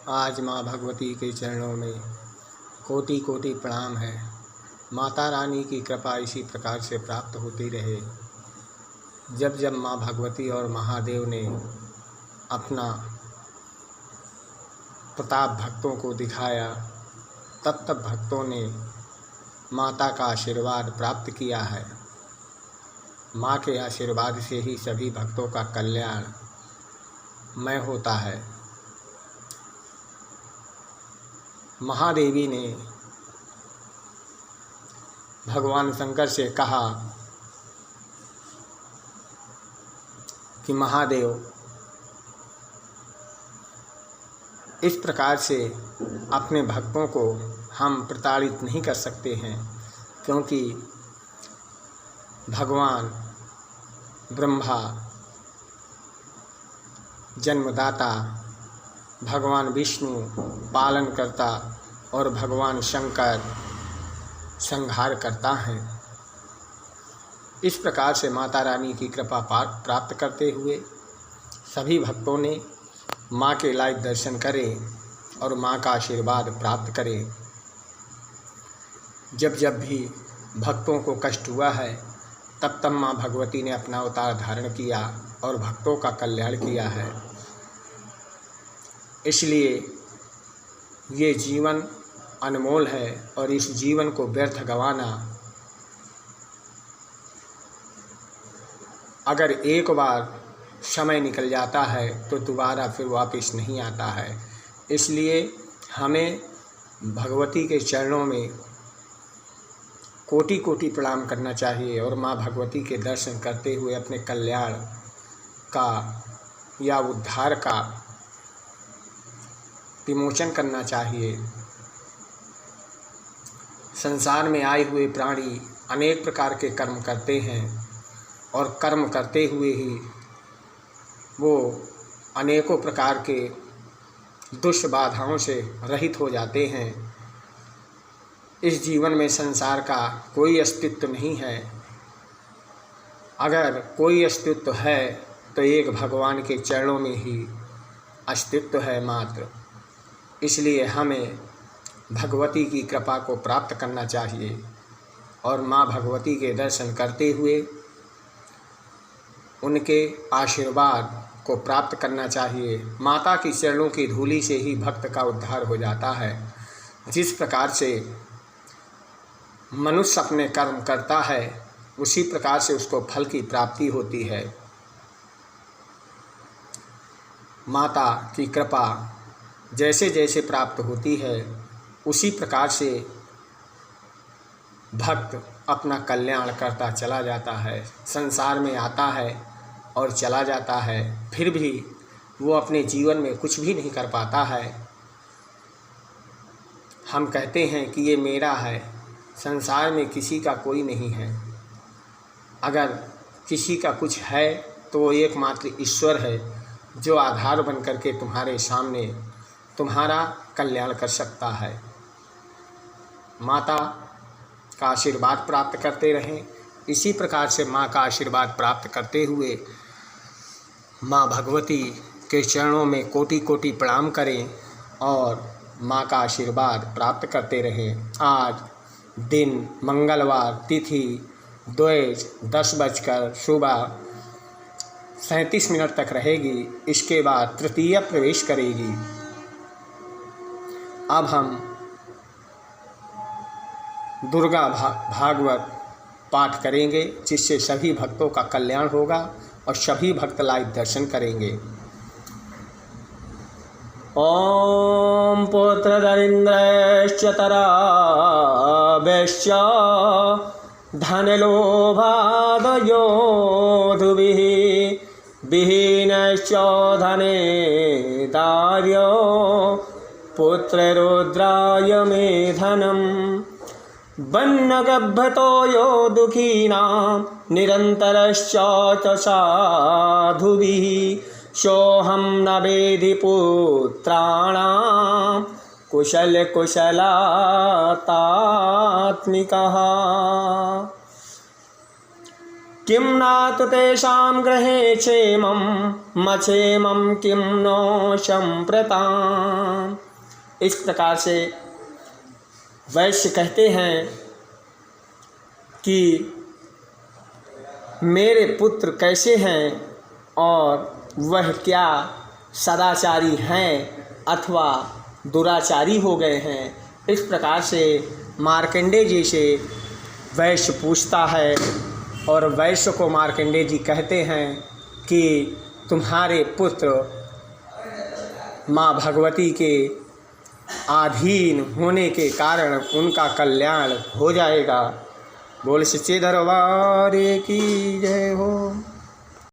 आज माँ भगवती के चरणों में कोटि कोटि प्रणाम है। माता रानी की कृपा इसी प्रकार से प्राप्त होती रहे। जब जब माँ भगवती और महादेव ने अपना प्रताप भक्तों को दिखाया, तब तब भक्तों ने माता का आशीर्वाद प्राप्त किया है। माँ के आशीर्वाद से ही सभी भक्तों का कल्याण मय होता है। महादेवी ने भगवान शंकर से कहा कि महादेव, इस प्रकार से अपने भक्तों को हम प्रताड़ित नहीं कर सकते हैं, क्योंकि भगवान ब्रह्मा जन्मदाता, भगवान विष्णु पालनकर्ता और भगवान शंकर संहार करता है। इस प्रकार से माता रानी की कृपा प्राप्त करते हुए सभी भक्तों ने माँ के लायक दर्शन करें और माँ का आशीर्वाद प्राप्त करें। जब जब भी भक्तों को कष्ट हुआ है, तब तब माँ भगवती ने अपना अवतार धारण किया और भक्तों का कल्याण किया है। इसलिए ये जीवन अनमोल है और इस जीवन को व्यर्थ गंवाना, अगर एक बार समय निकल जाता है तो दोबारा फिर वापस नहीं आता है। इसलिए हमें भगवती के चरणों में कोटि कोटि प्रणाम करना चाहिए और माँ भगवती के दर्शन करते हुए अपने कल्याण का या उद्धार का विमोचन करना चाहिए। संसार में आए हुए प्राणी अनेक प्रकार के कर्म करते हैं और कर्म करते हुए ही वो अनेकों प्रकार के दुष्ट बाधाओं से रहित हो जाते हैं। इस जीवन में संसार का कोई अस्तित्व नहीं है। अगर कोई अस्तित्व है तो एक भगवान के चरणों में ही अस्तित्व है मात्र। इसलिए हमें भगवती की कृपा को प्राप्त करना चाहिए और माँ भगवती के दर्शन करते हुए उनके आशीर्वाद को प्राप्त करना चाहिए। माता की चरणों की धूलि से ही भक्त का उद्धार हो जाता है। जिस प्रकार से मनुष्य अपने कर्म करता है, उसी प्रकार से उसको फल की प्राप्ति होती है। माता की कृपा जैसे जैसे प्राप्त होती है, उसी प्रकार से भक्त अपना कल्याण करता चला जाता है। संसार में आता है और चला जाता है, फिर भी वो अपने जीवन में कुछ भी नहीं कर पाता है। हम कहते हैं कि ये मेरा है। संसार में किसी का कोई नहीं है। अगर किसी का कुछ है तो वो एकमात्र ईश्वर है, जो आधार बन करके तुम्हारे सामने तुम्हारा कल्याण कर सकता है। माता का आशीर्वाद प्राप्त करते रहें। इसी प्रकार से माँ का आशीर्वाद प्राप्त करते हुए माँ भगवती के चरणों में कोटि कोटि प्रणाम करें और माँ का आशीर्वाद प्राप्त करते रहें। आज दिन मंगलवार, तिथि द्वैज 10 बजकर सुबह 37 तक रहेगी। इसके बाद तृतीय प्रवेश करेगी। अब हम दुर्गा भागवत पाठ करेंगे, जिससे सभी भक्तों का कल्याण होगा और सभी भक्त लाइव दर्शन करेंगे। ओम पुत्रदरिन्द्रश्च तराभ्यश्च धनलोभादयो धुभिः विहीनश्च धने दार्यो पुत्ररुद्राय मे धनम् वन्नगभ्यतो यो दुःखीनां निरन्तरश्च च साधुभिः सोऽहं न वेदि पुत्राणां कुशलतात्मिकः। किं नात तेषां गृहे क्षेमं मक्षेमं किं नो संप्रताम्। इस प्रकार से वैश्य कहते हैं कि मेरे पुत्र कैसे हैं और वह क्या सदाचारी हैं अथवा दुराचारी हो गए हैं। इस प्रकार से मार्कंडेय जी से वैश्य पूछता है और वैश्य को मार्कंडेय जी कहते हैं कि तुम्हारे पुत्र माँ भगवती के अधीन होने के कारण उनका कल्याण हो जाएगा। बोल सच्चे दरबार की जय हो।